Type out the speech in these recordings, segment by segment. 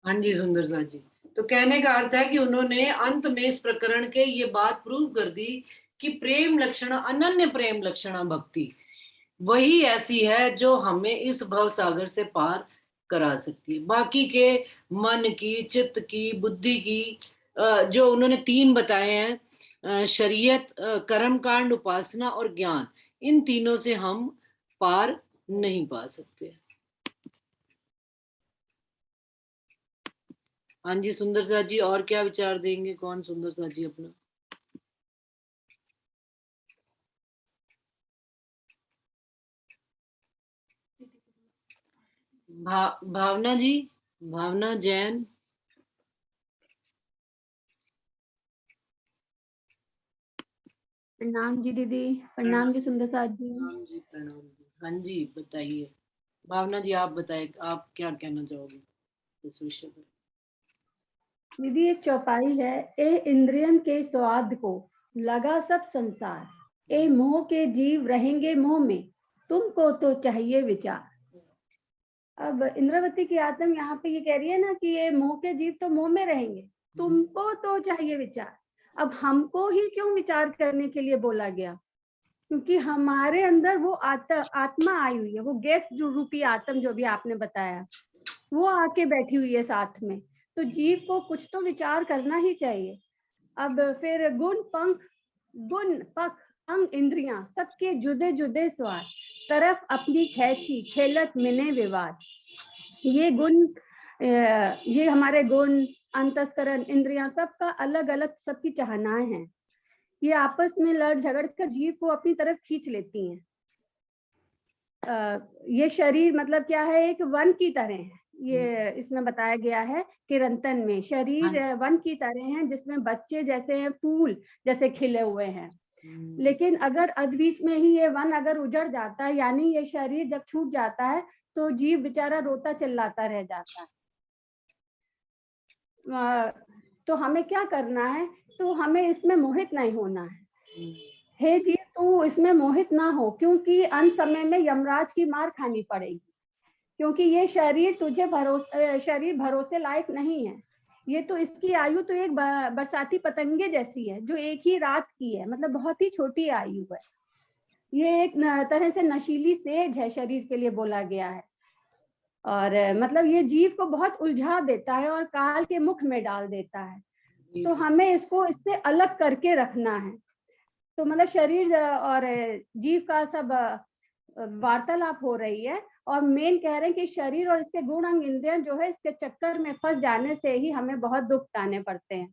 हाँ जी सुंदर साथ जी। तो कहने का अर्थ है कि उन्होंने अंत में इस प्रकरण के ये बात प्रूव कर दी कि प्रेम लक्षण, अनन्य प्रेम लक्षणा भक्ति वही ऐसी है जो हमें इस भव सागर से पार करा सकती है। बाकी के मन की, चित्त की, बुद्धि की, जो उन्होंने तीन बताए हैं, शरीयत, कर्म कांड, उपासना और ज्ञान, इन तीनों से हम पार नहीं पा सकते। हाँ जी सुंदर साथ जी, और क्या विचार देंगे? कौन सुंदर साथ जी अपना? भावना जी, भावना जैन। प्रणाम जी दीदी। प्रणाम जी सुंदर साथ जी। प्रणाम जी, प्रणाम जी। हाँ जी बताइए भावना जी, आप बताइए आप क्या कहना चाहोगे इस विषय पर? दीदी एक चौपाई है, ए इंद्रियन के स्वाद को लगा सब संसार, ए मोह के जीव रहेंगे मोह में, तुमको तो चाहिए विचार। अब इंद्रवती की आत्म यहाँ पे ये कह रही है ना कि ये मोह के जीव तो मोह में रहेंगे, तुमको तो चाहिए विचार। अब हमको ही क्यों विचार करने के लिए बोला गया? क्योंकि हमारे अंदर वो आत्मा आई हुई है, वो गैस जो रूपी आत्म जो भी आपने बताया, वो आके बैठी हुई है साथ में। तो जीव को कुछ तो विचार करना ही चाहिए। अब फिर गुण पख अंग इंद्रियां सबके जुदे जुदे स्वाद, तरफ अपनी खैची खेलत मिने विवाद। ये गुण, ये हमारे गुण, अंतस्करण, इंद्रियां सबका अलग अलग सबकी चाहनाएं हैं। ये आपस में लड़ झगड़ कर जीव को अपनी तरफ खींच लेती हैं। ये शरीर मतलब क्या है, एक वन की तरह है। ये इसमें बताया गया है किरंतन में, शरीर वन की तरह है जिसमें बच्चे जैसे हैं, फूल जैसे खिले हुए हैं। लेकिन अगर अधबीच में ही ये वन अगर उजड़ जाता है, यानी ये शरीर जब छूट जाता है, तो जीव बेचारा रोता चिल्लाता रह जाता है। तो हमें क्या करना है? तो हमें इसमें मोहित नहीं होना है। हे जीव तू इसमें मोहित ना हो, क्योंकि अंत समय में यमराज की मार खानी पड़ेगी। क्योंकि ये शरीर भरोसे लायक नहीं है। ये तो, इसकी आयु तो एक बरसाती पतंगे जैसी है, जो एक ही रात की है, मतलब बहुत ही छोटी आयु है। ये एक तरह से नशीली सेज है, शरीर के लिए बोला गया है। और मतलब ये जीव को बहुत उलझा देता है और काल के मुख में डाल देता है। तो हमें इसको इससे अलग करके रखना है। तो मतलब शरीर और जीव का सब वार्तालाप हो रही है, और मेन कह रहे हैं कि शरीर और इसके गुण अंग इंद्रियन जो है, इसके चक्कर में फंस जाने से ही हमें बहुत दुख उठाने पड़ते हैं।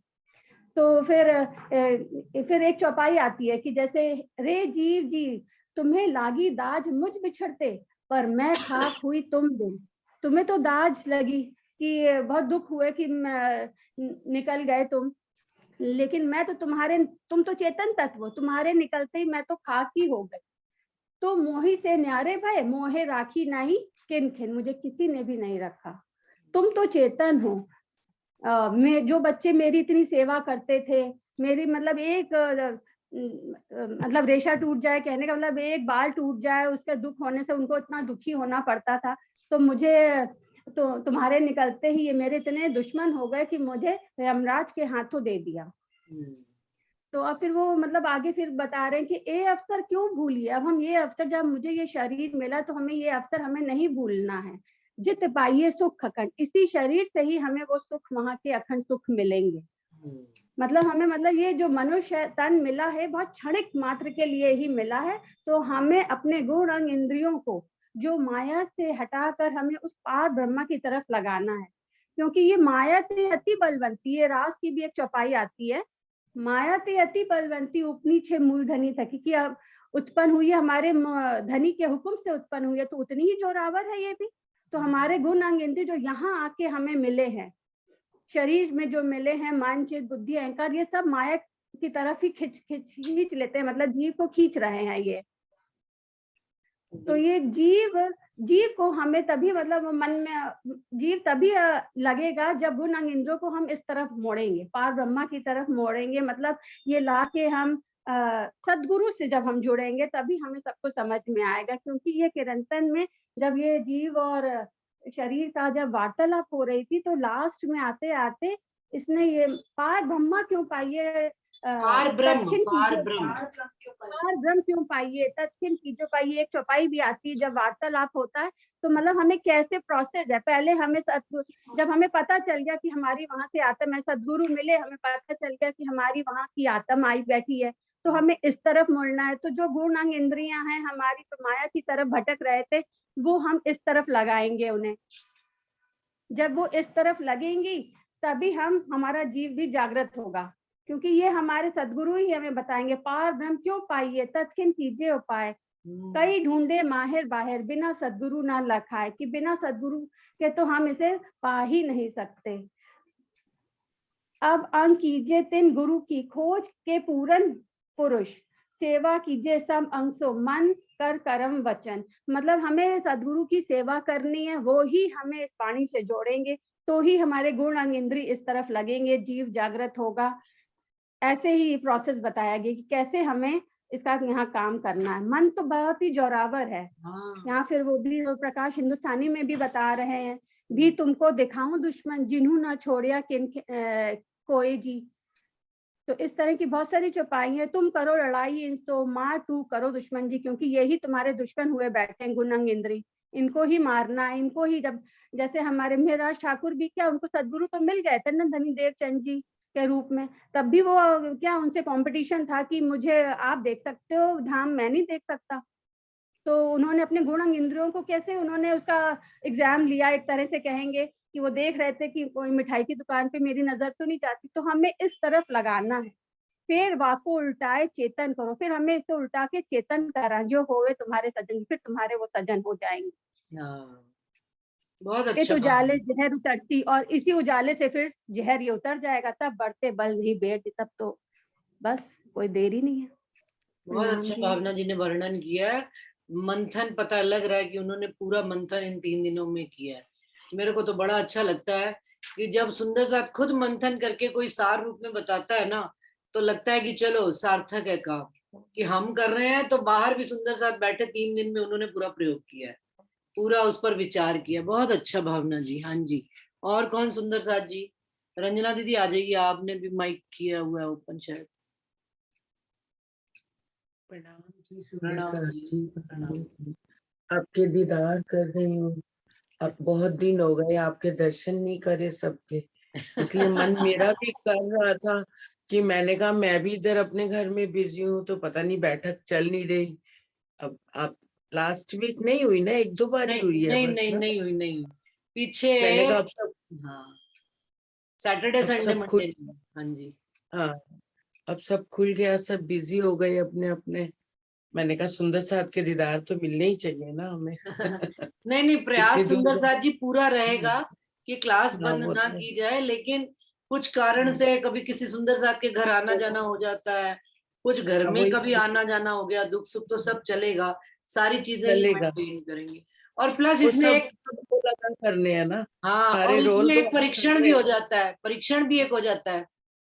तो फिर एक चौपाई आती है कि जैसे, रे जीव जीव तुम्हें लागी दाज मुझ बिछड़ते, पर मैं खाक हुई तुम दिन। तुम्हें तो दाज लगी कि बहुत दुख हुए कि निकल गए तुम, लेकिन मैं तो तुम तो चेतन तत्व, तुम्हारे निकलते ही मैं तो खाक ही हो गई। तो मोही से न्यारे भय मोहे राखी नहीं किन खिन, मुझे किसी ने भी नहीं रखा। तुम तो चेतन हो। मैं, जो बच्चे मेरी इतनी सेवा करते थे, मेरी मतलब एक मतलब रेशा टूट जाए, कहने का मतलब एक बाल टूट जाए, उसके दुख होने से उनको इतना दुखी होना पड़ता था। तो मुझे तो तुम्हारे निकलते ही ये मेरे इतने दुश्मन हो गए कि मुझे यमराज के हाथों दे दिया। तो अब फिर वो मतलब आगे फिर बता रहे हैं कि ए अवसर क्यों भूलिए। अब हम ये अवसर, जब मुझे ये शरीर मिला तो हमें ये अवसर हमें नहीं भूलना है। जित पाइए सुख अखंड, इसी शरीर से ही हमें वो सुख, वहां के अखंड सुख मिलेंगे। मतलब हमें, मतलब ये जो मनुष्य तन मिला है बहुत क्षणिक मात्र के लिए ही मिला है। तो हमें अपने गुण अंग इंद्रियों को जो माया से हटाकर हमें उस पार ब्रह्मा की तरफ लगाना है। क्योंकि ये माया ते अति बलवंती है, रास की भी एक चौपाई आती है, माया ते अति बलवंती उपनी छे मूल धनी थकी, कि अब उत्पन्न हुई है हमारे धनी के हुक्म से उत्पन्न हुई है, तो उतनी ही जोरावर है ये भी। तो हमारे गुण अंग इंद्रिय जो यहाँ आके हमें मिले हैं, शरीर में जो मिले हैं, मन चित्त बुद्धि अहंकार, ये सब माया की तरफ ही खींच लेते हैं, मतलब जीव को खींच रहे हैं ये। तो ये जीव को हमें तभी, मतलब मन में जीव तभी लगेगा जब गुण अंग इंद्रियों को हम इस तरफ मोड़ेंगे, पार ब्रह्मा की तरफ मोड़ेंगे। मतलब ये ला के हम सदगुरु से जब हम जुड़ेंगे, तभी हमें सबको समझ में आएगा। क्योंकि ये किरंतन में जब ये जीव और शरीर का जब वार्तालाप हो रही थी, तो लास्ट में आते आते इसने ये पार ब्रह्मा क्यों पाइए, पार ब्रह्म, तत्क्षण पार कीजिए, ब्रह्म। पार ब्रह्म क्यों पाइए, तत्क्षण कीजिए पाइए। एक चौपाई भी आती है जब वार्तालाप होता है, तो मतलब हमें कैसे प्रोसेस है, पहले हमें जब हमें पता चल गया कि हमारी वहां से आत्मा है, सदगुरु मिले, हमें पता चल गया कि हमारी वहां की आत्मा आई बैठी है, तो हमें इस तरफ मुड़ना है। तो जो गुण अंग इंद्रियां हैं हमारी, तो माया की तरफ भटक रहे थे, वो हम इस तरफ लगाएंगे उन्हें। जब वो इस तरफ लगेंगी तभी हमारा जीव भी जागृत होगा, क्योंकि ये हमारे सदगुरु ही हमें बताएंगे, पार ब्रह्म क्यों पाइए, तत्क्षण कीजिए उपाय। कई ढूंढे माहिर बाहिर, बिना सदगुरु ना लखाए, कि बिना सदगुरु के तो हम इसे पा ही नहीं सकते। अब अंग कीजिए तिन गुरु की खोज के पूरन पुरुष, सेवा कीजिए सब अंग सो मन कर कर्म वचन। मतलब हमें सदगुरु की सेवा करनी है, वो ही हमें इस पानी से जोड़ेंगे, तो ही हमारे गुण अंग इंद्रिय इस तरफ लगेंगे, जीव जागृत होगा। ऐसे ही प्रोसेस बताया गया कि कैसे हमें इसका यहाँ काम करना है। मन तो बहुत ही जोरावर है। यहाँ फिर वो भी प्रकाश हिंदुस्तानी में भी बता रहे हैं, भी तुमको दिखाऊं दुश्मन जिन्हों ना छोड़िया किन कोई जी। तो इस तरह की बहुत सारी चौपाई है। तुम करो लड़ाई इनसे, मार तू करो दुश्मन जी, क्योंकि यही तुम्हारे दुश्मन हुए बैठे हैं, गुण अंग इंद्री, इनको ही मारना, इनको ही। जब जैसे हमारे मेहराज ठाकुर भी क्या, उनको सदगुरु तो मिल गए थे ना धनी देव चंद जी के रूप में, तब भी वो क्या उनसे कंपटीशन था कि मुझे आप देख सकते हो धाम, मैं नहीं देख सकता। तो उन्होंने अपने गुण अंग इंद्रियों को कैसे उन्होंने उसका एग्जाम लिया, एक तरह से कहेंगे कि वो देख रहे थे कि कोई मिठाई की दुकान पे मेरी नजर तो नहीं जाती, तो हमें इस तरफ लगाना है। फिर वाको उल्टाए चेतन करो, फिर हमें इसे उल्टा के चेतन करा, जो होवे तुम्हारे सजन, फिर तुम्हारे वो सजन हो जाएंगे। बहुत इस अच्छा उजाले जहर उतरती, और इसी उजाले से फिर जहर ये उतर जाएगा, तब बढ़ते बल नहीं बेट, तब तो बस कोई देर ही नहीं है। बहुत अच्छा भावना जी ने वर्णन किया है। मंथन पता लग रहा है कि उन्होंने पूरा मंथन इन 3 दिनों में किया है। मेरे को तो बड़ा अच्छा लगता है कि जब सुंदर साथ खुद मंथन करके कोई सार रूप में बताता है ना, तो लगता है कि चलो सार्थक है काम कि हम कर रहे हैं। तो बाहर भी सुंदर साथ बैठे 3 दिन में उन्होंने पूरा प्रयोग किया है, पूरा उस पर विचार किया। बहुत अच्छा भावना जी। हाँ जी, और कौन सुंदर साथ जी? रंजना दीदी आ जाइए, आपने भी माइक किया हुआ है ओपन शायद। प्रणाम जी सुंदर प्रणाम साथ जी, जी, प्रणाम। आपके दीदार कर रही हूँ। अब बहुत दिन हो गए आपके दर्शन नहीं करे सबके, इसलिए मन मेरा भी कर रहा था कि मैंने कहा मैं भी इधर अपने घर में बिजी हूँ, तो पता नहीं बैठक चल नहीं रही। अब आप लास्ट वीक नहीं हुई ना, 1-2 बार ही नहीं हुई है नहीं बस नहीं ना। नहीं हुई, नहीं पीछे। मैंने कहा अब सब हाँ, सैटरडे अब संडे सब खुल, मंडे। हाँ जी। हाँ अब सब खुल गया, सब बिजी हो गए अपने अपने। मैंने कहा सुंदर साथ के दीदार तो मिलने ही चाहिए ना हमें। नहीं नहीं, इतनी प्रयास दूर सुंदर साथ जी पूरा रहेगा हाँ, कि क्लास हाँ, बंद वो ना तो की जाए, लेकिन कुछ कारण से कभी किसी सुंदर साथ के घर आना जाना हो जाता है, कुछ घर में वही कभी आना जाना हो गया, दुख सुख तो सब चलेगा, सारी चीजें ही चलेगा। मेंटेन करेंगे। और प्लस वो इसमें सब एक, सबको लगा करने हैं ना, हाँ, सारे और रोल इसमें तो एक हम परीक्षण कर भी रहे हो हैं। जाता है, परीक्षण भी एक हो जाता है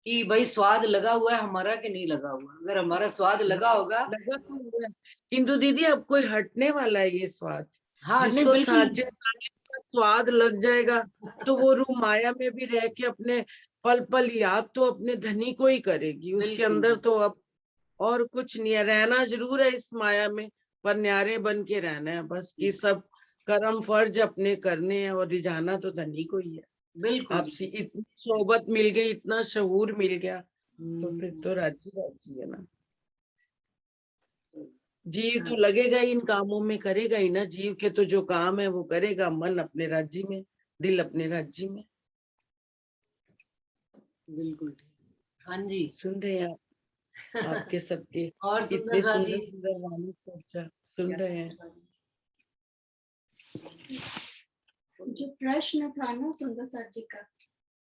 कि भाई स्वाद लगा हुआ है हमारा कि नहीं लगा हुआ। अगर हमारा स्वाद लगा होगा, लगा तो हुआ है। किंतु दीदी अब कोई हटने वाला है ये स्वाद, हाँ नहीं जिसको बिल्कुल सांचे खाने का स्वाद लग जाएगा, तो वो रूह माया में भी रह के अपने पल पल याद तो अपने धनी को ही करेगी। उसके बिल्कुल अंदर तो अब और कुछ नहीं है, रहना जरूर है इस माया में, पर न्यारे बन के रहना है बस, कि सब कर्म फर्ज अपने करने हैं, और रिझाना तो धनी को ही है। बिल्कुल। आपसे इतनी सोबत मिल गई, इतना शहूर मिल गया, तो फिर हम्म, तो राजी राजी है ना। जीव तो लगेगा ही इन कामों में, करेगा ही ना, जीव के तो जो काम है वो करेगा, मन अपने राज्य में, दिल अपने राज्य में। बिल्कुल ठीक। हाँ जी। सुन रहे हैं आप, आपके सबके और सुंदर इतने साथ सुंदर जी? सुंदर वाणी चर्चा सुन रहे हैं। जो प्रश्न था ना सुंदर सर जी का,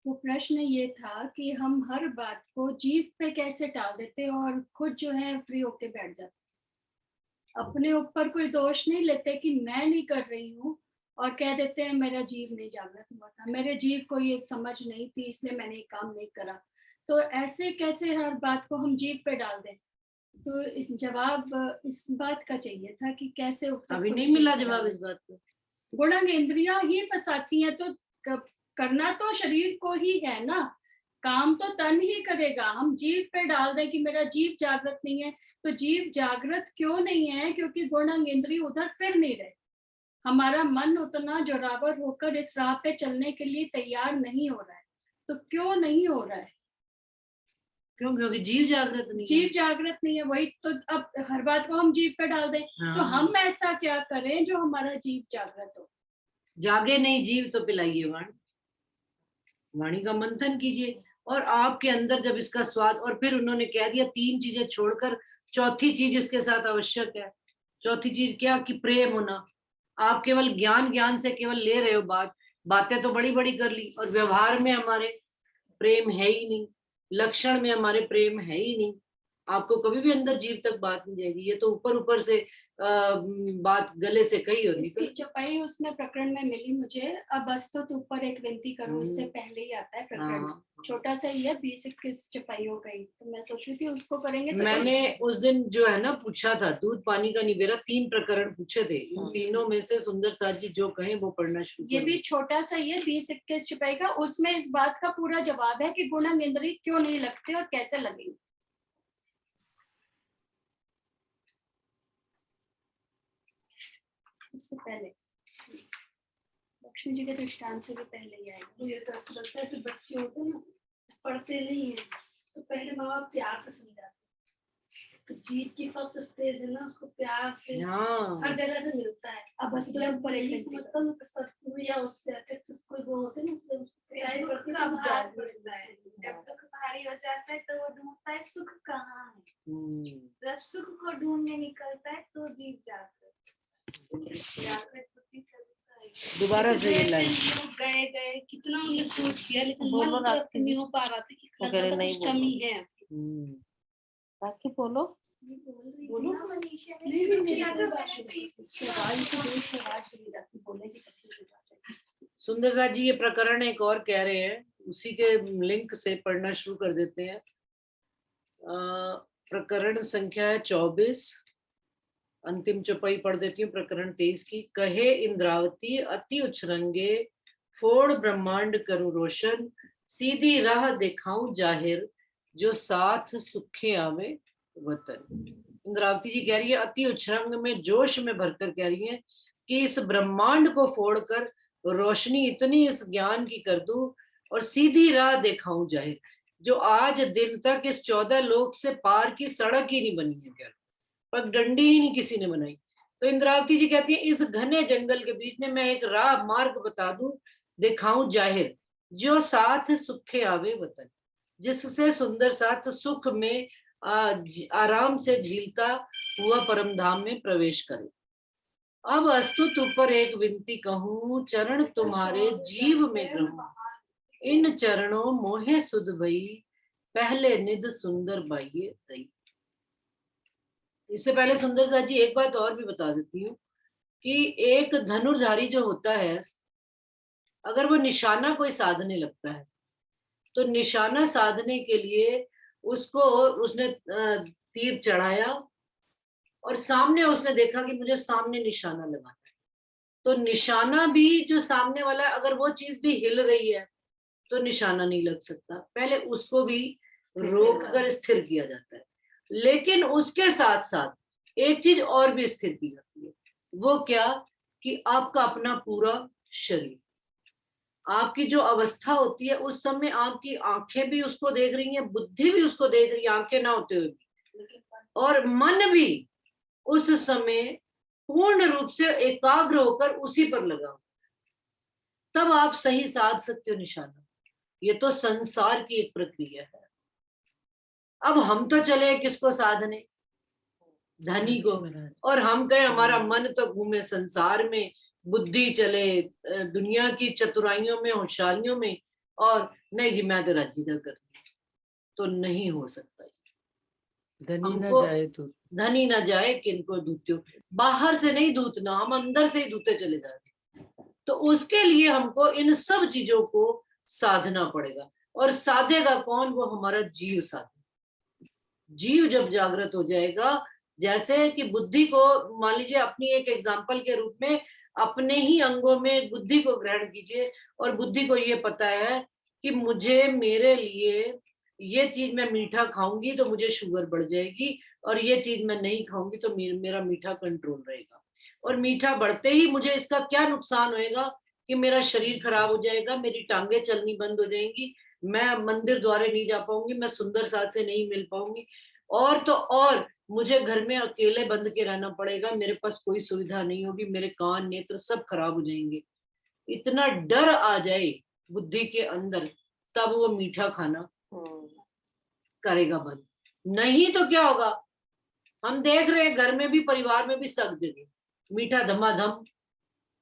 वो प्रश्न ये था कि हम हर बात को जीव पे कैसे टाल देते और खुद जो है फ्री होके बैठ जाते, अपने ऊपर कोई दोष नहीं लेते कि मैं नहीं कर रही हूँ, और कह देते हैं मेरा जीव नहीं जागृत हुआ था, मेरे जीव को ये समझ नहीं थी इसलिए मैंने ये काम नहीं करा। तो ऐसे कैसे हर बात को हम जीव पे डाल दें? तो इस जवाब इस बात का चाहिए था कि कैसे अभी कुछ नहीं मिला जीव पे जवाब डालें। इस बात पे। गुणांग इंद्रियां ही फंसाती हैं, तो करना तो शरीर को ही है ना, काम तो तन ही करेगा। हम जीव पे डाल दें कि मेरा जीव जागृत नहीं है, तो जीव जागृत क्यों नहीं है? क्योंकि गुणांग इंद्रिय उधर फिर नहीं रहे। हमारा मन उतना जोरावर होकर इस राह पे चलने के लिए तैयार नहीं हो रहा है। तो क्यों नहीं हो रहा है? क्यों? क्योंकि जीव जागृत नहीं जीव है। जागृत नहीं है, वही तो। अब हर बात को हम जीव पे डाल दें, तो हम ऐसा क्या करें जो हमारा जीव जागृत हो? जागे नहीं जीव तो पिलाइए वाणी, वाणी का मंथन कीजिए, और आपके अंदर जब इसका स्वाद, और फिर उन्होंने कह दिया 3 चीजें छोड़कर चौथी चीज इसके साथ आवश्यक है। चौथी चीज क्या? कि प्रेम होना। आप केवल ज्ञान से केवल ले रहे हो बातें तो बड़ी बड़ी कर ली, और व्यवहार में हमारे प्रेम है ही नहीं, लक्षण में हमारे प्रेम है ही नहीं। आपको कभी भी अंदर जीव तक बात नहीं जाएगी। ये तो ऊपर ऊपर से बात गले से कही और इसकी निकल। चपाई उसमें प्रकरण में मिली मुझे। अब अस्तुत ऊपर एक विनती करो, इससे पहले ही आता है प्रकरण। छोटा सा ही है, 20-21 चपाई हो गई, तो मैं सोच रही थी उसको करेंगे। तो मैंने उस दिन जो है ना पूछा था, दूध पानी का निबेरा, 3 प्रकरण पूछे थे। इन तीनों में से सुंदर साथ जी जो कहें वो पढ़ना शुरू। ये भी छोटा सा ही है, 20-21 चपाई का। उसमें इस बात का पूरा जवाब है कि गुणांग इंद्रिय क्यों नहीं लगते और कैसे लगेंगे। इससे पहले लक्ष्मी जी के दृष्टांत से भी पहले ही आएगा। मुझे तो ऐसा लगता है ऐसे बच्चे होते हैं ना, पढ़ते नहीं है, तो पहले माँ बाप प्यार से समझाते हैं। तो जीत की फर्स्ट स्टेज है ना, उसको प्यार से हर जगह से मिलता है। अब बस तो जब पहले समझता हूँ सर या उससे कोई वो होते हैं ना, जब दुख भारी हो जाता है तो वो ढूंढता है सुख कहाँ है। जब सुख को ढूंढने निकलता है तो जीव जागृत दोबारा से ये लाइन गए कितना हमने सोच किया, लेकिन मन तरफ नहीं हो पा रहा था कि कुछ कमी है। बाकी बोलो। बोलो सुंदर साथ जी ये प्रकरण एक और कह रहे हैं, उसी के लिंक से पढ़ना शुरू कर देते हैं। प्रकरण संख्या है 24, अंतिम चौपाई पढ़ देती हूँ। प्रकरण 23 की। कहे इंद्रावती अति उछरंगे, फोड़ ब्रह्मांड करूं रोशन, सीधी राह दिखाऊं जाहिर, जो साथ सुखे आवे वतन। इंद्रावती जी कह रही है, अति उछरंग में जोश में भरकर कह रही है कि इस ब्रह्मांड को फोड़कर रोशनी इतनी इस ज्ञान की कर दूं और सीधी राह दिखाऊं जाहिर, जो आज दिन तक इस 14 लोक से पार की सड़क ही नहीं बनी है, क्या पर डंडी ही नहीं किसी ने बनाई। तो इंद्रावती जी कहती है, इस घने जंगल के बीच में मैं एक राह मार्ग बता दूं, दिखाऊं जाहिर, जो साथ सुखे आवे वतन, जिससे सुंदर साथ सुख में आराम से झीलता हुआ परम धाम में प्रवेश करे। अब अस्तुत ऊपर एक विनती कहूं, चरण तुम्हारे जीव में ग्रहूं, इन चरणों मोहे सुध भई, पहले निध सुंदर बाइये दई। इससे पहले सुंदर साथ जी एक बात और भी बता देती हूँ कि एक धनुर्धारी जो होता है, अगर वो निशाना कोई साधने लगता है, तो निशाना साधने के लिए उसको उसने तीर चढ़ाया और सामने उसने देखा कि मुझे सामने निशाना लगाना है, तो निशाना भी जो सामने वाला, अगर वो चीज भी हिल रही है तो निशाना नहीं लग सकता, पहले उसको भी रोक कर स्थिर किया जाता है। लेकिन उसके साथ साथ एक चीज और भी स्थिर की जाती है, वो क्या? कि आपका अपना पूरा शरीर, आपकी जो अवस्था होती है उस समय आपकी आंखें भी उसको देख रही हैं, बुद्धि भी उसको देख रही है, आंखें ना होते हुए भी, और मन भी उस समय पूर्ण रूप से एकाग्र होकर उसी पर लगा, तब आप सही साध सकते हो निशाना। ये तो संसार की एक प्रक्रिया है। अब हम तो चले किसको साधने? धनी को। और हम कहें हमारा मन तो घूमे संसार में, बुद्धि चले दुनिया की चतुराइयों में, होशियारियों में, और नहीं जी मैं तो राज्य का कर, तो नहीं हो सकता। धनी न जाए दूत, धनी न जाए किनको दूत्यो, बाहर से नहीं दूतना, हम अंदर से ही दूते चले जाते। तो उसके लिए हमको इन सब चीजों को साधना पड़ेगा, और साधेगा कौन? वो हमारा जीव साधेगा। जीव जब जागृत हो जाएगा, जैसे कि बुद्धि को मान लीजिए अपनी एक एग्जाम्पल के रूप में, अपने ही अंगों में बुद्धि को ग्रहण कीजिए, और बुद्धि को ये पता है कि मुझे, मेरे लिए ये चीज मैं मीठा खाऊंगी तो मुझे शुगर बढ़ जाएगी, और ये चीज मैं नहीं खाऊंगी तो मेरा मीठा कंट्रोल रहेगा। और मीठा बढ़ते ही मुझे इसका क्या नुकसान होएगा कि मेरा शरीर खराब हो जाएगा, मेरी टांगे चलनी बंद हो जाएंगी, मैं मंदिर द्वारे नहीं जा पाऊंगी, मैं सुंदर साथ से नहीं मिल पाऊंगी, और तो और मुझे घर में अकेले बंद के रहना पड़ेगा, मेरे पास कोई सुविधा नहीं होगी, मेरे कान नेत्र सब खराब हो जाएंगे। इतना डर आ जाए बुद्धि के अंदर, तब वो मीठा खाना करेगा बंद। नहीं तो क्या होगा, हम देख रहे हैं घर में भी, परिवार में भी, सब जगह मीठा धमाधम,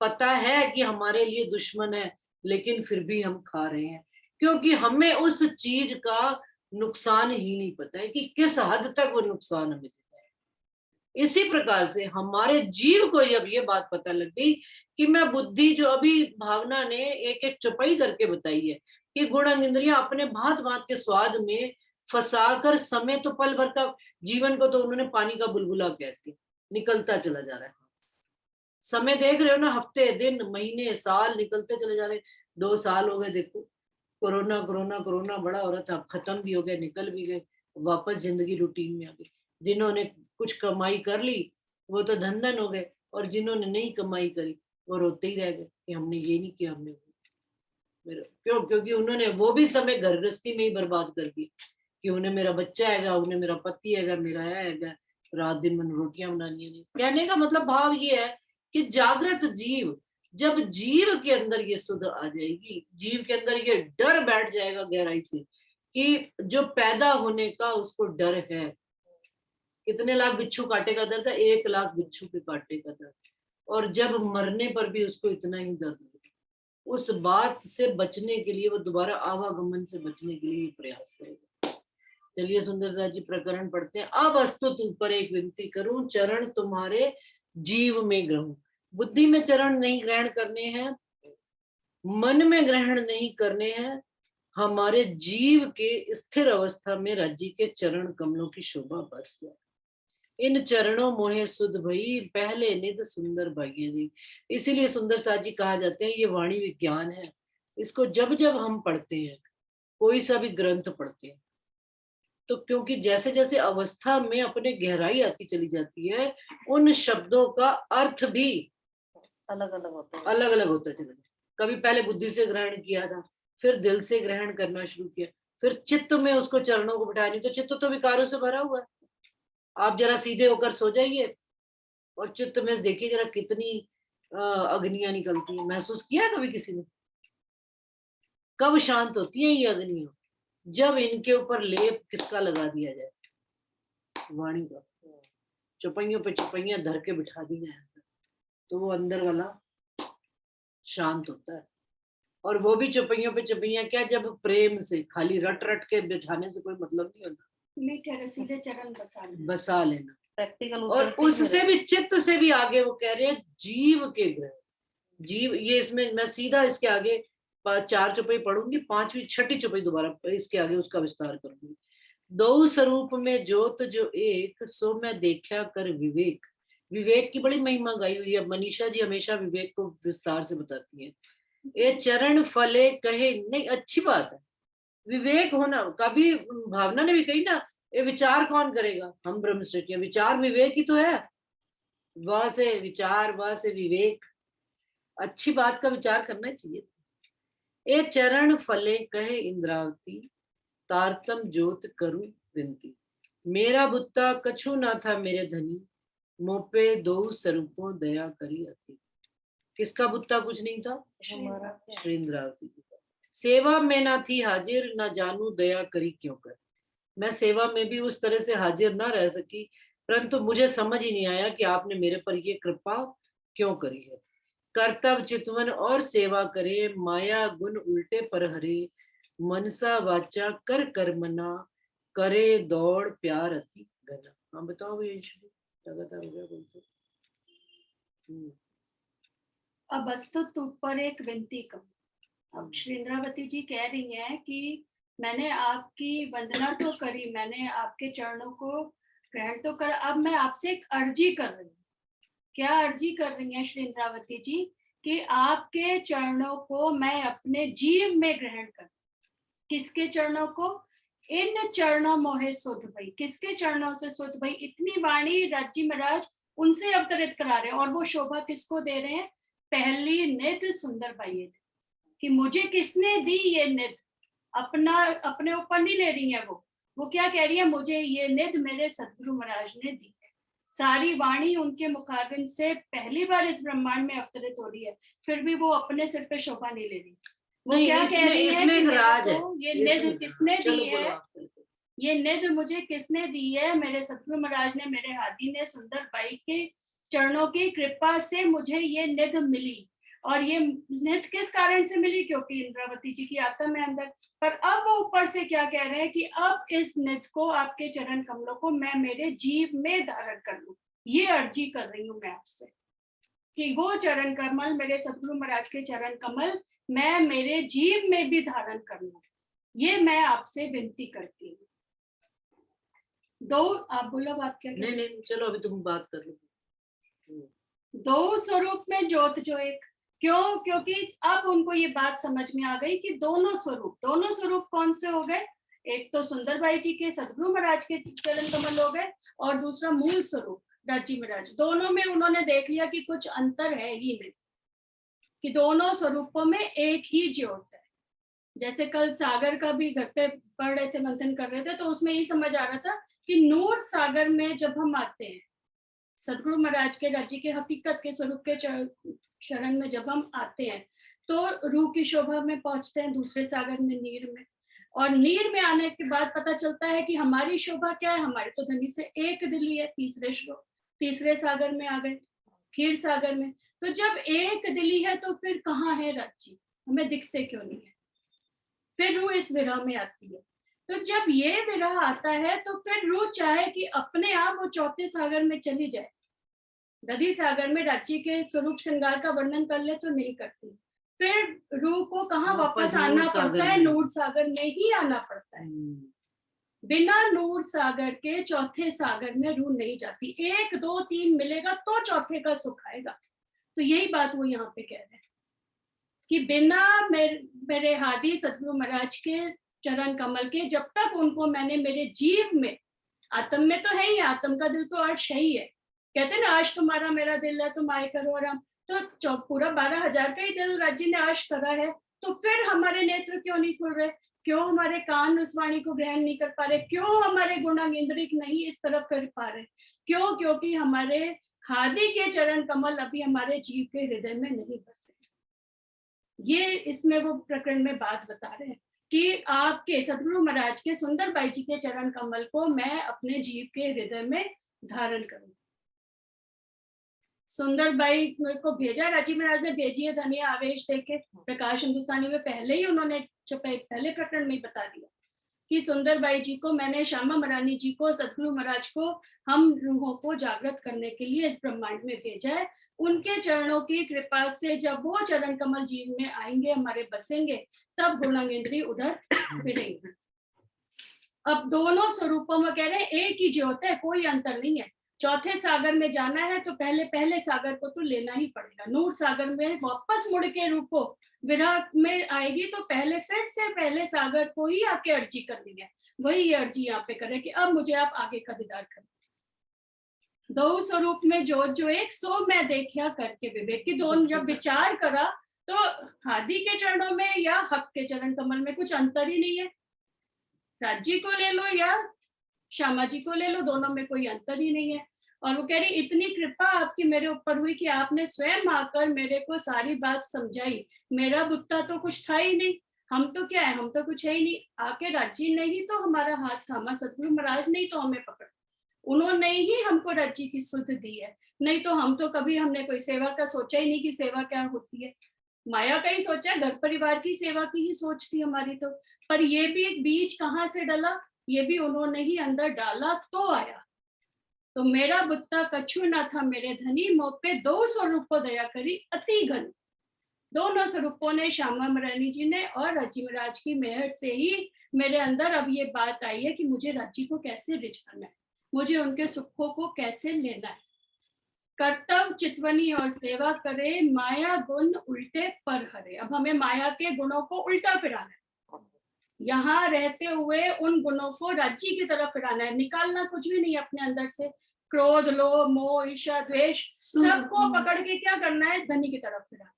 पता है कि हमारे लिए दुश्मन है, लेकिन फिर भी हम खा रहे हैं, क्योंकि हमें उस चीज का नुकसान ही नहीं पता है कि किस हद तक वो नुकसान हमें देता है। इसी प्रकार से हमारे जीव को जब ये बात पता लग गई कि मैं बुद्धि, जो अभी भावना ने एक एक चौपाई करके बताई है कि गुण इंद्रियां अपने भांत भांत के स्वाद में फंसाकर समय तो पल भर का, जीवन को तो उन्होंने पानी का बुलबुला कहते हैं, निकलता चला जा रहा है। समय देख रहे हो ना, हफ्ते दिन महीने साल निकलते चले जा रहे हैं। 2 साल हो गए, देखो कोरोना कोरोना कोरोना बड़ा हो रहा था, अब खत्म भी हो गया, निकल भी गए, वापस जिंदगी रूटीन में आ गई। जिन्होंने कुछ कमाई कर ली वो तो धन धन हो गए, और जिन्होंने नहीं कमाई करी वो रोते ही रह गए कि हमने ये नहीं किया, हमने क्यों, क्योंकि उन्होंने वो भी समय घर गृहस्थी में ही बर्बाद कर दिया कि उन्हें मेरा बच्चा हैगा, उन्हें मेरा पति हैगा, मेरा हैगा, रात दिन मन रोटियां बनानी नहीं। कहने का मतलब भाव ये है कि जागृत जीव, जब जीव के अंदर ये सुध आ जाएगी, जीव के अंदर ये डर बैठ जाएगा गहराई से कि जो पैदा होने का उसको डर है। कितने लाख बिच्छू काटे का दर्द है, 1 लाख बिच्छू के काटे का दर्द, और जब मरने पर भी उसको इतना ही दर्द है। उस बात से बचने के लिए वो दोबारा आवागमन से बचने के लिए प्रयास करेगा। चलिए सुंदर सा जी प्रकरण पढ़ते हैं। अब अस्तु तुम पर एक विनती करूं, चरण तुम्हारे जीव में ग्रहण। बुद्धि में चरण नहीं ग्रहण करने हैं, मन में ग्रहण नहीं करने हैं, हमारे जीव के स्थिर अवस्था में राज्य के चरण कमलों की शोभा बस जाए। इन चरणों मोहे सुध भई, पहले निध सुंदर भाग्य जी। इसीलिए सुंदर साथ जी कहा जाते हैं, ये वाणी विज्ञान है। इसको जब जब हम पढ़ते हैं, कोई सा भी ग्रंथ पढ़ते हैं, तो क्योंकि जैसे जैसे अवस्था में अपने गहराई आती चली जाती है, उन शब्दों का अर्थ भी अलग अलग होता चला जाता। कभी पहले बुद्धि से ग्रहण किया था, फिर दिल से ग्रहण करना शुरू किया, फिर चित्त में उसको चरणों को बिठाया। नहीं तो चित्त तो विकारों से भरा हुआ है। आप जरा सीधे होकर सो जाइए और चित्त में देखिए जरा कितनी अग्नियां निकलती है। महसूस किया कभी किसी ने? कब शांत होती है ये अग्नियां? जब इनके ऊपर लेप किसका लगा दिया जाए? वाणी का। चौपाइयों पे चौपाइयां धर के बिठा दी जाए तो वो अंदर वाला शांत होता है। और वो भी चौपाइयों पे चौपाइयां क्या, जब प्रेम से, खाली रट रट के बिठाने से कोई मतलब नहीं होता। मीठे रसीले चरण बसा लेना प्रैक्टिकल। और उससे भी, चित्त से भी आगे वो कह रहे हैं जीव के ग्रह। जीव, ये इसमें मैं सीधा इसके आगे 4 चौपाई पढ़ूंगी, 5वीं 6ठी चौपाई दोबारा इसके आगे उसका विस्तार करूंगी। दो स्वरूप में ज्योत जो एक, सो मैं देखा कर विवेक। विवेक की बड़ी महिमा गाई हुई है। मनीषा जी हमेशा विवेक को विस्तार से बताती है। ये चरण फले कहे, नहीं अच्छी बात है विवेक होना। कभी भावना ने भी कही ना, ये विचार कौन करेगा? हम ब्रह्मश्रेष्ठियां, विचार विवेक ही तो है। वह से विचार, वह से विवेक, अच्छी बात का विचार करना चाहिए। ए चरण फले कहे इंद्रावती, तारतम ज्योत करूं विनती। मेरा बुत्ता कछु ना था मेरे धनी, मोपे दो स्वरूपों दया करी अति। किसका बुत्ता कुछ नहीं था? श्री इंद्रावती जी का। सेवा में ना थी हाजिर, ना जानू दया करी क्यों कर। मैं सेवा में भी उस तरह से हाजिर ना रह सकी, परंतु मुझे समझ ही नहीं आया कि आपने मेरे पर ये कृपा क्यों करी है। कर्तव्य चितवन और सेवा करे, माया गुण उल्टे पर हरे। मनसा वाचा कर कर्मना, करे दौड़ प्यार अति घना। हाँ बताओ ये लगातार हो गया बोलते। अब अस्तु तुम पर एक विनती करूं। अब श्री इंद्रावती जी कह रही हैं कि मैंने आपकी वंदना तो करी, मैंने आपके चरणों को ग्रहण तो कर, अब मैं आपसे एक अर्जी कर रही हूँ क्या अर्जी कर रही हैं श्री इंद्रावती जी कि आपके चरणों को मैं अपने जीव में ग्रहण करूं। किसके चरणों को? इन चरणों मोहे सुध भई। किसके चरणों से सुध भई? इतनी वाणी राज्य महाराज उनसे अवतरित करा रहे हैं, और वो शोभा किसको दे रहे हैं? पहली निधि सुंदर बाई कि मुझे किसने दी ये निधि, अपने ऊपर नहीं ले रही है वो क्या कह रही है? मुझे ये निधि मेरे सतगुरु महाराज ने दी है। सारी वाणी उनके मुखारबिंद से पहली बार इस ब्रह्मांड में अवतरित हो रही है, फिर भी वो अपने सिर पे शोभा नहीं ले रही। वो क्या कह रही है कि राज है, ये निधि किसने दी है? ये निधि मुझे किसने दी है? मेरे सतगुरु महाराज ने, मेरे हादी ने, सुंदर बाई के चरणों की कृपा से मुझे ये निधि मिली। और ये निधि किस कारण से मिली? क्योंकि इंद्रावती जी की आत्मा है अंदर। पर अब वो ऊपर से क्या कह रहे हैं कि अब इस निधि को, आपके चरण कमलों को मैं मेरे जीव में धारण कर लूं। ये अर्जी कर रही हूं मैं आपसे कि वो चरण कमल, मेरे सतगुरु महाराज के चरण कमल मैं मेरे जीव में भी धारण कर लूं। ये मैं आपसे विनती करती हूँ। दो, आप बोलो बात क्या? नहीं, चलो अभी तुम बात कर लो। दो स्वरूप में ज्योत जो एक, क्यों? क्योंकि अब उनको ये बात समझ में आ गई कि दोनों स्वरूप कौन से हो गए? एक तो सुंदरबाई जी के, सतगुरु महाराज के चरण कमल हो गए, और दूसरा मूल स्वरूप राजी महाराज। दोनों में उन्होंने देख लिया कि कुछ अंतर है ही नहीं, कि दोनों स्वरूपों में एक ही ज्योत है। जैसे कल सागर का भी घर पे पढ़ रहे थे, मंथन कर रहे थे, तो उसमें ये समझ आ रहा था कि नूर सागर में जब हम आते हैं, सतगुरु महाराज के राज्य के हकीकत के स्वरूप के शरण में जब हम आते हैं, तो रूह की शोभा में पहुंचते हैं, दूसरे सागर में, नीर में। और नीर में आने के बाद पता चलता है कि हमारी शोभा क्या है? हमारे तो धनी से एक दिली है। तीसरे सागर में आ गए, खीर सागर में। तो जब एक दिली है तो फिर कहाँ है राज्य? हमें दिखते क्यों नहीं है? फिर रूह इस विरह में आती है। तो जब ये विरह आता है तो फिर रूह चाहे कि अपने आप वो चौथे सागर में चली जाए, दधी सागर में राज्य के स्वरूप श्रृंगार का वर्णन कर ले, तो नहीं करती। फिर रूह को कहाँ वापस आना पड़ता है? नूर सागर में ही आना पड़ता है। बिना नूर सागर के चौथे सागर में रूह नहीं जाती। 1 2 3 मिलेगा तो चौथे का सुख आएगा। तो यही बात वो यहाँ पे कह रहे हैं कि बिना मेरे हादी सतगुरु महाराज के चरण कमल के, जब तक उनको मैंने मेरे जीव में, आत्म में तो है ही, आत्म का दिल तो अर्श है ही है। कहते हैं ना, अर्श तुम्हारा मेरा दिल है, तुम आए करो आराम। तो पूरा 12,000 का ही दिल राज्य ने अर्श करा है। तो फिर हमारे नेत्र क्यों नहीं खुल रहे? क्यों हमारे कान उस वाणी को ग्रहण नहीं कर पा रहे? क्यों हमारे गुणांगेंद्रिक नहीं इस तरफ फिर पा रहे? क्यों? क्योंकि हमारे हादी के चरण कमल अभी हमारे जीव के हृदय में नहीं बसे। ये इसमें वो प्रकरण में बात बता रहे हैं कि आपके सतगुरु महाराज के, सुंदर बाई जी के चरण कमल को मैं अपने जीव के हृदय में धारण करूं। सुंदर बाई को भेजा, राजी महाराज ने भेजी है धनिया आवेश देके। प्रकाश हिंदुस्तानी में पहले ही उन्होंने पहले प्रकरण में बता दिया कि सुंदर बाई जी को मैंने, श्यामा महारानी जी को, सतगुरु महाराज को, हम रूहों को जागृत करने के लिए इस ब्रह्मांड में भेजा है। उनके चरणों की कृपा से जब वो चरण कमल जीव में आएंगे, हमारे बसेंगे, तब गुणांगेंद्री उधर फिरेंगे। अब दोनों स्वरूपों में कह रहे हैं एक ही ज्योत है, कोई अंतर नहीं है। चौथे सागर में जाना है तो पहले सागर को तो लेना ही पड़ेगा। नूर सागर में वापस मुड़ के रूपो विरह में आएगी तो फिर से पहले सागर को ही आके अर्जी करनी है। वही ये अर्जी यहाँ पे करे कि अब मुझे आप आगे का दीदार करें। दो स्वरूप में जो एक, सो मैं देखिया करके विवेक की। दोनों जब विचार करा तो हादी के चरणों में या हक के चरण कमल में कुछ अंतर ही नहीं है। राज्य को ले लो या श्यामा जी को ले लो, दोनों में कोई अंतर ही नहीं है। और वो कह रही इतनी कृपा आपकी मेरे ऊपर हुई कि आपने स्वयं आकर मेरे को सारी बात समझाई। मेरा बुत्ता तो कुछ था ही नहीं, हम तो क्या है, हम तो कुछ है ही नहीं। आके राज्य ने ही तो हमारा हाथ थामा, सतगुरु महाराज ने ही तो हमें पकड़ा, उन्होंने ही हमको राज्य की सुध दी है। नहीं तो हम तो कभी, हमने कोई सेवा का सोचा ही नहीं कि सेवा क्या होती है। माया का ही सोचा है, घर परिवार की सेवा की ही सोच थी हमारी तो। पर ये भी एक बीज कहाँ से डला, ये भी उन्होंने ही अंदर डाला तो आया। तो मेरा बुत्ता कछु ना था मेरे धनी, मोह पे 2 स्वरूपों दया करी अति घन। दोनों स्वरूपों ने, श्यामा महारानी जी ने और राज्य महाराज की मेहर से ही मेरे अंदर अब ये बात आई है कि मुझे राज्य को कैसे रिझाना है, मुझे उनके सुखों को कैसे लेना है। कर्तव्य चितवनी और सेवा करे, माया गुण उल्टे पर हरे। अब हमें माया के गुणों को उल्टा फिराना है, यहाँ रहते हुए उन गुणों को राज्य की तरफ फिराना है, निकालना कुछ भी नहीं अपने अंदर से। क्रोध, लोभ, मोह, ईर्ष्या, द्वेष सबको पकड़ के क्या करना है, धनी की तरफ फिराना।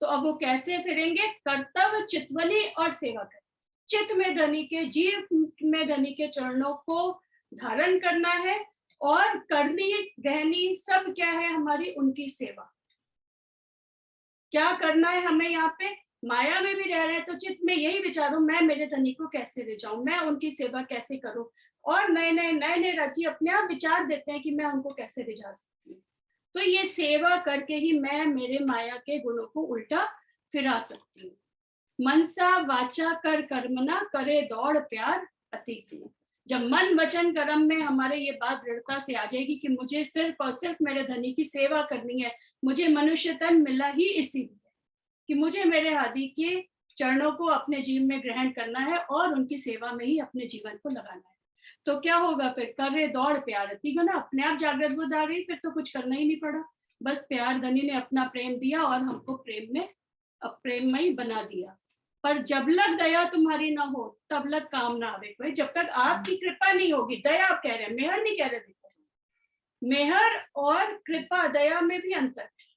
तो अब वो कैसे फिरेंगे, कर्तव्य चितवनी और सेवा करे। चित्त में धनी के, जीव में धनी के चरणों को धारण करना है, और करनी रहनी सब क्या है हमारी, उनकी सेवा। क्या करना है हमें यहाँ पे, माया में भी रह रहे हैं तो चित्त में यही विचारो, मैं मेरे धनी को कैसे ले जाऊं, मैं उनकी सेवा कैसे करूं, और नए नए राज्य अपने आप विचार देते हैं कि मैं उनको कैसे ले जा सकती हूँ। तो ये सेवा करके ही मैं मेरे माया के गुणों को उल्टा फिरा सकती हूँ। मनसा वाचा कर कर्मना, करे दौड़ प्यार अति प्रिय। जब मन वचन कर्म में हमारे ये बात दृढ़ता से आ जाएगी कि मुझे सिर्फ और सिर्फ मेरे धनी की सेवा करनी है, मुझे मनुष्य तन मिला ही इसीलिए कि मुझे मेरे हादी के चरणों को अपने जीवन में ग्रहण करना है और उनकी सेवा में ही अपने जीवन को लगाना है। तो क्या होगा फिर, करे दौड़ प्यार अति घना, अपने आप जागृत बुद्ध आ गई, फिर तो कुछ करना ही नहीं पड़ा, बस प्यार धनी ने अपना प्रेम दिया और हमको प्रेममय बना दिया। पर जब लग दया तुम्हारी ना हो तब लग काम ना आवे कोई। जब तक आपकी कृपा नहीं होगी, दया आप कह रहे हैं, मेहर नहीं कह रहे, देखो मेहर और कृपा, दया में भी अंतर है।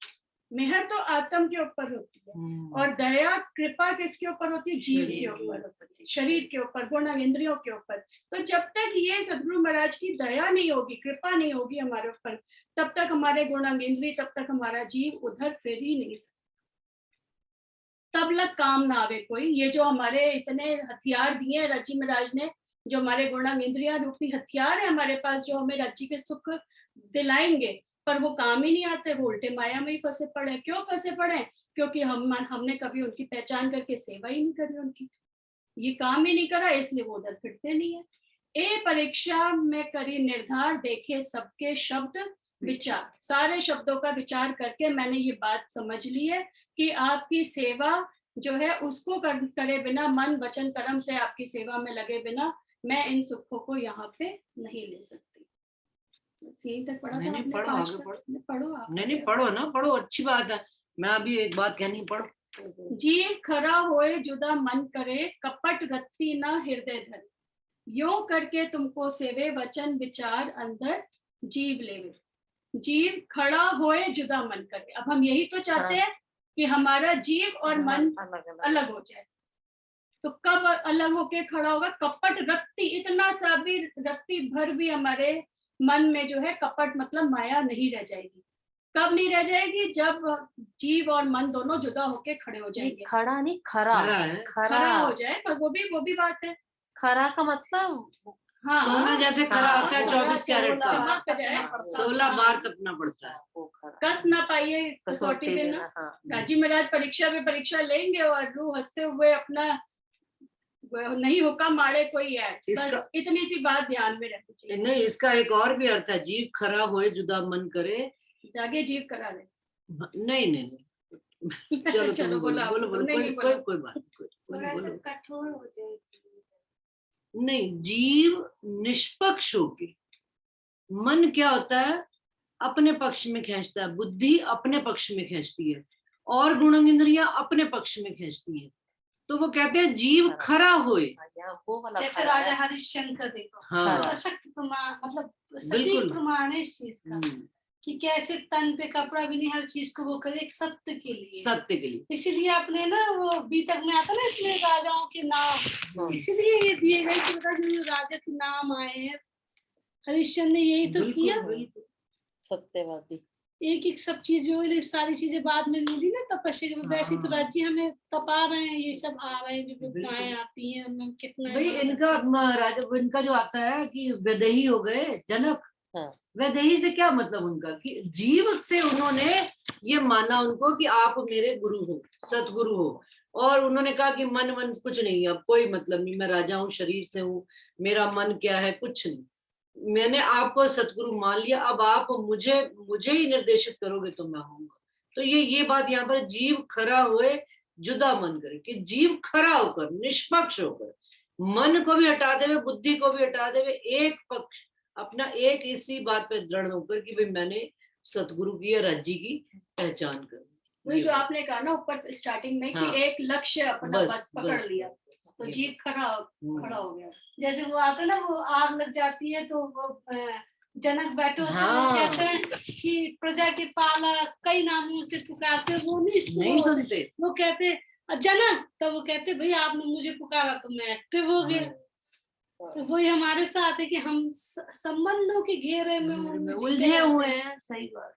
मेहर तो आत्म के ऊपर होती है और दया कृपा किसके ऊपर होती है, जीव के ऊपर होती है, शरीर के ऊपर, गुण इंद्रियों के ऊपर। तो जब तक ये सदगुरु महाराज की दया नहीं होगी, कृपा नहीं होगी हमारे ऊपर, तब तक हमारे गुण इंद्रिय, तब तक हमारा जीव उधर फिर ही नहीं सकता, तब लग काम ना आवे कोई। ये जो हमारे इतने हथियार दिए हैं राज्य महाराज ने, जो हमारे गुण इंद्रिया रूपी हथियार है हमारे पास, जो हमें राज्य के सुख दिलाएंगे, पर वो काम ही नहीं आते, वो उल्टे माया में ही फंसे पड़े। क्यों फंसे पड़े, क्योंकि हमने कभी उनकी पहचान करके सेवा ही नहीं करी, उनकी ये काम ही नहीं करा, इसलिए वो उधर फिरते नहीं है। ए परीक्षा में करी निर्धार, देखे सबके शब्द विचार। सारे शब्दों का विचार करके मैंने ये बात समझ ली है कि आपकी सेवा जो है उसको करे बिना, मन वचन कर्म से आपकी सेवा में लगे बिना मैं इन सुखों को यहाँ पे नहीं ले सकती। यही तक पढ़ा था आपने, पढ़ो आगे पढ़ो आप। नहीं पढ़ो ना, पढ़ो, अच्छी बात है। मैं अभी एक बात कहनी, पढ़ो। जीव खरा होए जुदा मन करे, कपट रत्ती ना हृदय धरे, यो करके तुमको सेवे वचन विचार अंदर जीव लेवे। जीव खड़ा होए जुदा मन करे। अब हम यही तो चाहते हैं कि हमारा जीव और मन अलग हो जाए। तो कब अलग होके खड़ा होगा, कपट रत्ती, इतना सा भी रत्ती भर भी हमारे मन में जो है कपट मतलब माया नहीं रह जाएगी। कब नहीं रह जाएगी, जब जीव और मन दोनों जुदा होके खड़े हो जाएंगे। खड़ा नहीं, खरा खरा हो जाए, पर वो भी बात है। खरा का मतलब हाँ, सोना जैसे खरा होता है 24 कैरेट का, चमक जाए, 16 बार तपना पड़ता है। कस ना पाइए कसौटी पे ना। राजी महाराज परीक्षा पे परीक्षा लेंगे और रूह हंसते हुए अपना नहीं होका मारे कोई है, बस इतनी सी बात ध्यान में रखनी चाहिए। नहीं, इसका एक और भी अर्थ है, जीव खरा होए जुदा मन करे, जागे जीव करा ले। नहीं चलो बोलो कोई बात नहीं, कठोर हो जाए नहीं, जीव निष्पक्ष होके, मन क्या होता है अपने पक्ष में खींचता है, बुद्धि अपने पक्ष में खींचती है और गुण इंद्रिया अपने पक्ष में खींचती है। तो वो कहते हैं जीव खरा होए, जैसे राजा हरिश्चंद्र देखो, हाँ, सशक्त प्रमाण, मतलब सटीक प्रमाण है इस चीज का कि कैसे तन पे कपड़ा भी नहीं, हर चीज को वो करे एक सत्य के लिए। इसीलिए अपने ना वो बीतक में आता ना इतने राजाओं के नाम, इसीलिए ये दिए गए कि जो राजा के नाम आए हैं, हरिश्चंद्र ने यही तो किया, सत्यवादी। एक सब चीज में, सारी चीजें बाद में मिली ना तपस्या के, वैसे तो राज्य हमें तपा रहे हैं, ये सब आ रहे हैं, जो विपदाएं आती हैं हमें कितना भाई इनका राजा, इनका जो आता है कि वैदेही हो गए जनक, वैदेही से क्या मतलब उनका, कि जीव से उन्होंने ये माना उनको कि आप मेरे गुरु हो, सतगुरु हो, और उन्होंने कहा कि मन कुछ नहीं है, अब कोई मतलब नहीं, मैं राजा हूँ, शरीर से हूँ, मेरा मन क्या है, कुछ नहीं, मैंने आपको सतगुरु मान लिया, अब आप मुझे ही निर्देशित करोगे तो मैं होऊंगा। तो ये बात यहाँ पर, जीव खरा हुए जुदा मन करे, कि जीव खरा होकर निष्पक्ष होकर, मन को भी हटा देवे, बुद्धि को भी हटा देवे, एक पक्ष अपना, एक इसी बात पे दृढ़ होकर कि भाई मैंने सतगुरु की या राज्य की पहचान करनी। वही जो आपने कहा ना ऊपर स्टार्टिंग में हाँ, कि एक लक्ष्य अपना बस पकड़ बस लिया तो ये जीव खड़ा हो गया। जैसे वो आता है ना, वो आग लग जाती है तो वो जनक बैठे होते हैं, वो हाँ। कहते हैं कि प्रजा के पालक, कई नामों से पुकारते हैं, वो नहीं सुनते। वो कहते हैं जनक, तो वो कहते हैं भैया आपने मुझे पुकारा तो मैं एक्टिव हो गया। तो वही हमारे साथ है कि हम संबंधों के घेरे में उलझे हुए हैं। सही बात।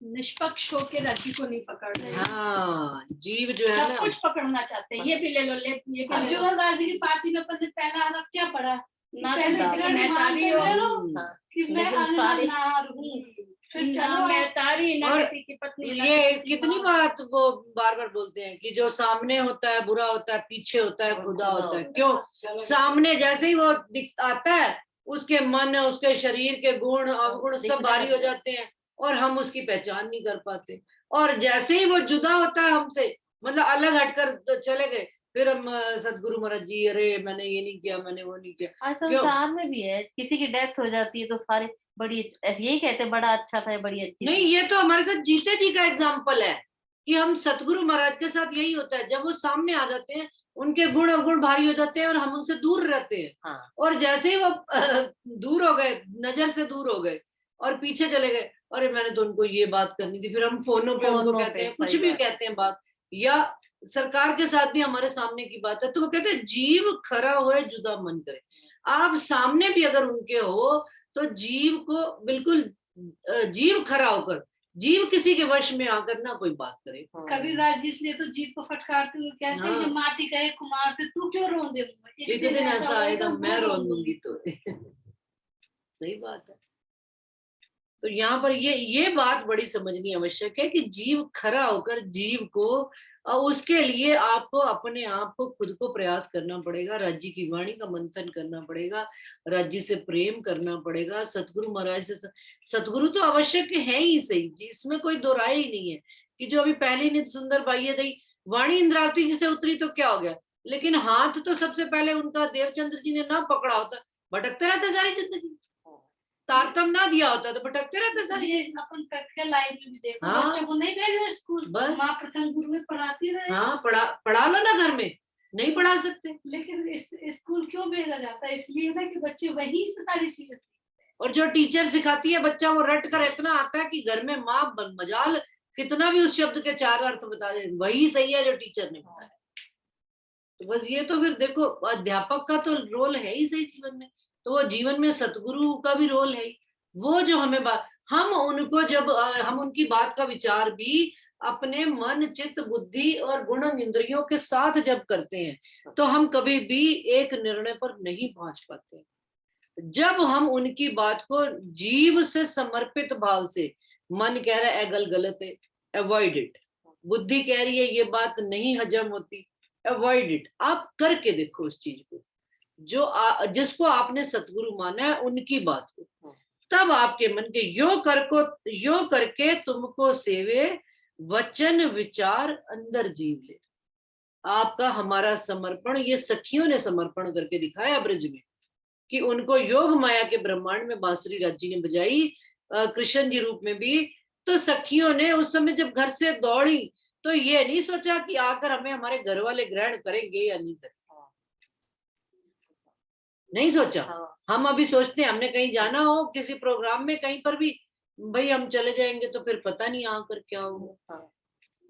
निष्पक्ष होकर राज्य को नहीं पकड़ रहे। हाँ, जीव जो है सब ना, कुछ पकड़ना चाहते हैं, ये भी ले लो, ये भी अब ले लो। जुगल दास जी की पार्टी में अपन ने पहला आरोप क्या पढ़ा? ना तो पहले दारू, से मैं मान तारी कर हूँ। ले लो हाँ, कि मैं लेकिन सारे- अनार हूँ, फिर ना चलो मैं तारी, ना और किसी की पत्नी, ना ये किसी की कितनी माँ। बात वो बार बार बोलते हैं कि जो सामने होता है बुरा होता है, पीछे होता है खुदा होता है। क्यों? सामने जैसे ही वो आता है, उसके मन, उसके शरीर के गुण अवगुण सब भारी हो जाते हैं और हम उसकी पहचान नहीं कर पाते। और जैसे ही वो जुदा होता है हमसे, मतलब अलग हटकर चले गए, फिर हम सतगुरु महाराज जी, अरे मैंने ये नहीं किया, मैंने वो नहीं किया। और संसार में भी है, किसी की डेथ हो जाती है तो सारे बड़ी यही कहते हैं बड़ा अच्छा था, बड़ी अच्छी नहीं, ये तो हमारे साथ जीते जी का एग्जाम्पल है कि हम सतगुरु महाराज के साथ यही होता है। जब वो सामने आ जाते हैं, उनके गुण अवगुण भारी हो जाते हैं और हम उनसे दूर रहते हैं। हाँ। और जैसे ही वो दूर हो गए, नजर से दूर हो गए और पीछे चले गए, अरे मैंने तो उनको ये बात करनी थी, फिर हम फोनों पे उनको कहते हैं, कुछ भी कहते हैं बात, या सरकार के साथ भी हमारे सामने की बात है तो वो कहते हैं जीव खरा होए जुदा मन करे। आप सामने भी अगर उनके हो तो जीव को बिल्कुल, जीव खरा होकर, जीव किसी के वश में आकर ना कोई बात करे। कबीरदास जी इसलिए तो जीव को फटकारते हुए कहते हैं कि माटी कहे कुमार से तू क्यों रोंदे, एक दिन ऐसा आएगा मैं रोन दूंगी तो। सही बात है। तो यहाँ पर ये बात बड़ी समझनी आवश्यक है कि जीव खरा होकर जीव को, उसके लिए आपको अपने आप को खुद को प्रयास करना पड़ेगा, राज्य की वाणी का मंथन करना पड़ेगा, राज्य से प्रेम करना पड़ेगा, सतगुरु महाराज से सतगुरु तो आवश्यक है ही सही जी, इसमें कोई दो राय ही नहीं है। कि जो अभी पहली नित सुंदर बाह्य दई वाणी इंद्रावती जी से उतरी तो क्या हो गया, लेकिन हाथ तो सबसे पहले उनका देवचंद्र जी ने ना पकड़ा होता, भटकते रहते सारी जिंदगी, तारतम ना दिया होता तो भटकते रहते सारी। अपन प्रैक्टिकल लाइफ में भी देखो, हाँ, बच्चों को नहीं भेजो स्कूल, बस माँ प्रथम गुरु में पढ़ाती रहे। हाँ, पढ़ा लो ना घर में, नहीं पढ़ा सकते। लेकिन स्कूल क्यों भेजा जाता है? इसलिए ना कि बच्चे वहीं से सारी चीजें। और जो टीचर सिखाती है बच्चा वो रट कर इतना आता है कि घर में माँ मजाल कितना भी उस शब्द के चार अर्थ बता दे, वही सही है जो टीचर ने बताया। तो बस ये तो फिर देखो अध्यापक का तो रोल है ही सही जीवन में, तो वो जीवन में सतगुरु का भी रोल है। वो जो हमें हम उनको जब हम उनकी बात का विचार भी अपने मन चित्त बुद्धि और गुण इंद्रियों के साथ जब करते हैं तो हम कभी भी एक निर्णय पर नहीं पहुंच पाते। जब हम उनकी बात को जीव से समर्पित भाव से, मन कह रहा है गलत है, अवॉइड इट, बुद्धि कह रही है ये बात नहीं हजम होती, अवॉइड इट, आप करके देखो उस चीज को, जो जिसको आपने सतगुरु माना है उनकी बात को, तब आपके मन के यो करके तुमको सेवे वचन विचार अंदर जीव ले। आपका हमारा समर्पण, ये सखियों ने समर्पण करके दिखाया ब्रज में कि उनको योग माया के ब्रह्मांड में बांसुरी राज जी ने बजाई, कृष्ण जी रूप में भी, तो सखियों ने उस समय जब घर से दौड़ी तो ये नहीं सोचा कि आकर हमें हमारे घर वाले ग्रहण करेंगे या नहीं करेंगे, नहीं सोचा। हम अभी सोचते हैं हमने कहीं जाना हो किसी प्रोग्राम में कहीं पर भी, भाई हम चले जाएंगे तो फिर पता नहीं आकर क्या होगा।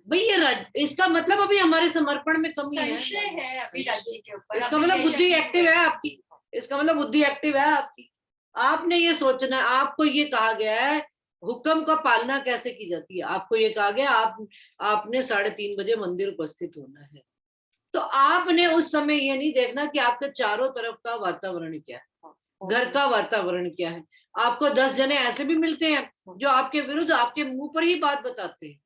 भाई ये इसका मतलब अभी हमारे समर्पण में कमी है, अभी राज्य के ऊपर। इसका मतलब बुद्धि एक्टिव है आपकी, इसका मतलब बुद्धि एक्टिव है आपकी। आपने ये सोचना, आपको ये कहा गया है हुक्म का पालना कैसे की जाती है, आपको ये कहा गया आपने 3:30 बजे मंदिर उपस्थित होना है, तो आपने उस समय ये नहीं देखना कि आपके चारों तरफ का वातावरण क्या है, घर का वातावरण क्या है। आपको 10 जने ऐसे भी मिलते हैं जो आपके विरुद्ध आपके मुंह पर ही बात बताते हैं,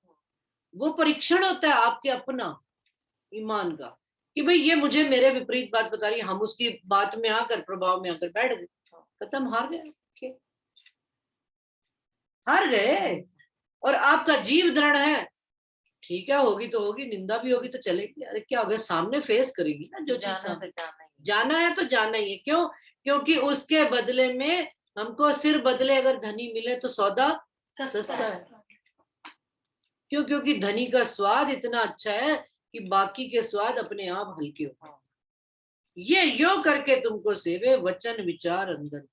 वो परीक्षण होता है आपके अपना ईमान का कि भाई ये मुझे मेरे विपरीत बात बता रही है, हम उसकी बात में आकर प्रभाव में आकर बैठ गए, खत्म, हार गए, हार गए। और आपका जीव दृढ़ है, ठीक है, होगी तो होगी, निंदा भी होगी तो चलेगी, अरे क्या हो गया, सामने फेस करेगी ना जो चीज, जाना है तो जाना ही है। क्यों? क्योंकि उसके बदले में हमको सिर बदले अगर धनी मिले तो सौदा सस्ता है। क्यों? क्योंकि धनी का स्वाद इतना अच्छा है कि बाकी के स्वाद अपने आप हल्के हो। ये यो करके तुमको सेवे वचन विचार अंदर।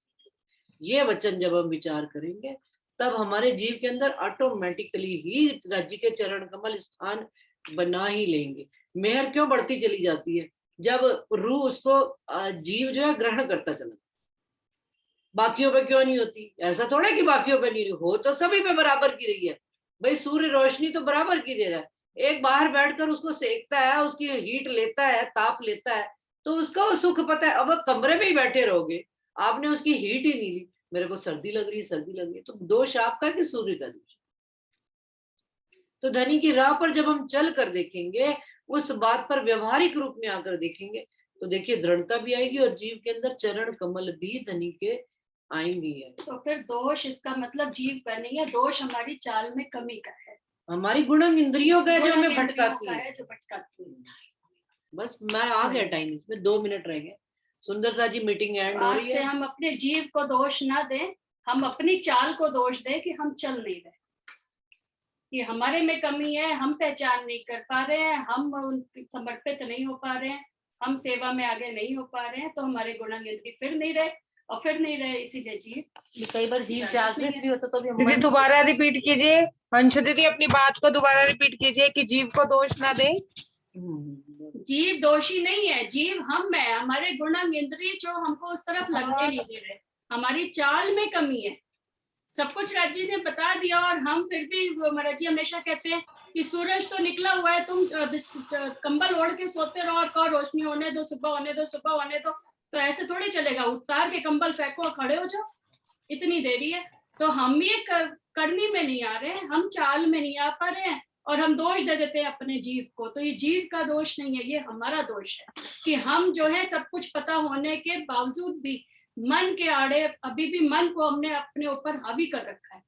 ये वचन जब हम विचार करेंगे तब हमारे जीव के अंदर ऑटोमेटिकली ही राज्य के चरण कमल स्थान बना ही लेंगे। मेहर क्यों बढ़ती चली जाती है? जब रूह उसको जीव जो है ग्रहण करता चला, बाकियों पे क्यों नहीं होती? ऐसा थोड़ा कि बाकियों पे नहीं हो, तो सभी पे बराबर की रही है भाई। सूर्य रोशनी तो बराबर की दे रहा है। एक बाहर बैठकर उसको सेकता है, उसकी हीट लेता है, ताप लेता है, तो उसका सुख पता है। अब कमरे में ही बैठे रहोगे, आपने उसकी हीट ही नहीं ली, मेरे को सर्दी लग रही है, सर्दी लग रही है, तो दोष आपका कि सूर्य का दोष? तो धनी की राह पर जब हम चल कर देखेंगे, उस बात पर व्यवहारिक रूप में आकर देखेंगे, तो देखिए दृढ़ता भी आएगी और जीव के अंदर चरण कमल भी धनी के आएंगी। है तो फिर दोष इसका मतलब जीव का नहीं है, दोष हमारी चाल में कमी का है, हमारी गुणन इंद्रियों का है जो हमें भटकाती का है। है, जो भटकाती है। बस मैं आ गया टाइम, इसमें 2 मिनट रह गए। सुंदर सा जी मीटिंग एंड हो आज रही से है। हम अपने जीव को दोष ना दें, हम अपनी चाल को दोष दें कि हम चल नहीं रहे, कि हमारे में कमी है, हम पहचान नहीं कर पा रहे हैं, हम समर्पित नहीं हो पा रहे हैं, हम सेवा में आगे नहीं हो पा रहे हैं, तो हमारे गुणांग इंद्रिय फिर नहीं रहे और फिर नहीं रहे, इसीलिए जीव कई बार जीव जागृत भी होता तो भी हम दीदी मन- दोबारा रिपीट कीजिए। अंशु दीदी अपनी बात को दोबारा रिपीट कीजिए कि जीव को दोष ना दे। जीव दोषी नहीं है, जीव हम है, हमारे गुणांग इंद्रिय जो हमको उस तरफ लगने नहीं दे रहे, हमारी चाल में कमी है। सब कुछ राज्य ने बता दिया और हम फिर भी, महाराज जी हमेशा कहते हैं कि सूरज तो निकला हुआ है, तुम कंबल ओढ़ के सोते रहो और कहो रोशनी होने दो, सुबह होने दो, सुबह होने दो, तो ऐसे थोड़ी चलेगा। उतार के कंबल फेंको और खड़े हो जाओ, इतनी देरी है। तो हम ये करनी में नहीं आ रहे हैं, हम चाल में नहीं आ पा रहे हैं और हम दोष दे देते हैं अपने जीव को। तो ये जीव का दोष नहीं है, ये हमारा दोष है कि हम जो है सब कुछ पता होने के बावजूद भी मन के आड़े अभी भी मन को हमने अपने ऊपर हावी कर रखा है,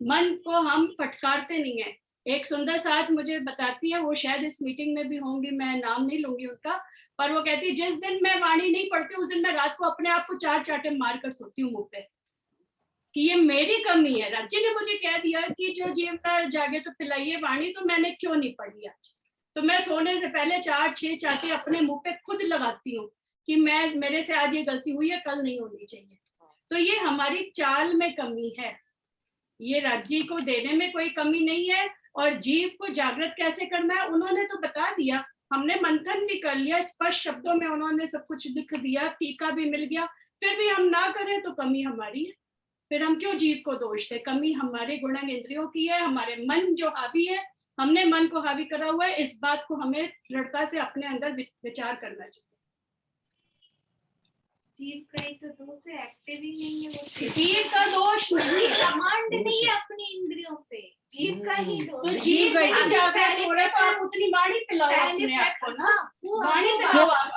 मन को हम फटकारते नहीं है। एक सुंदर साथ मुझे बताती है, वो शायद इस मीटिंग में भी होंगी, मैं नाम नहीं लूंगी उसका, पर वो कहती है जिस दिन मैं वाणी नहीं पढ़ती उस दिन मैं रात को अपने आप को 4 चाटे मार कर सोती हूँ मुंह पे, कि ये मेरी कमी है। राज्य ने मुझे कह दिया कि जो जीव का जागे तो पिलाइए वाणी, तो मैंने क्यों नहीं पढ़ी आज। तो मैं सोने से पहले 4-6 चाटे अपने मुंह पे खुद लगाती हूँ कि मेरे से आज ये गलती हुई है, कल नहीं होनी चाहिए। तो ये हमारी चाल में कमी है, ये राज्य को देने में कोई कमी नहीं है। और जीव को जागृत कैसे करना है उन्होंने तो बता दिया, हमने मंथन भी कर लिया, स्पष्ट शब्दों में उन्होंने सब कुछ लिख दिया, टीका भी मिल गया, फिर भी हम ना करें तो कमी हमारी है। फिर हम क्यों जीव को दोष दें? कमी हमारे गुणांग इंद्रियों की है, हमारे मन जो हावी है, हमने मन को हावी करा हुआ है। इस बात को हमें दृढ़ता से अपने अंदर विचार करना चाहिए। जीव का ही तो दोष है, एक्टिव ही नहीं है वो। जीव का दोष नहीं, कमांड नहीं है अपनी इंद्रियों पे, जीव का ही दोष तो है। जीव का ही जागृत हो रहा है, तो आप उतनी वाणी पिलाओ अपने आप को ना, वाणी पिलाओ आप।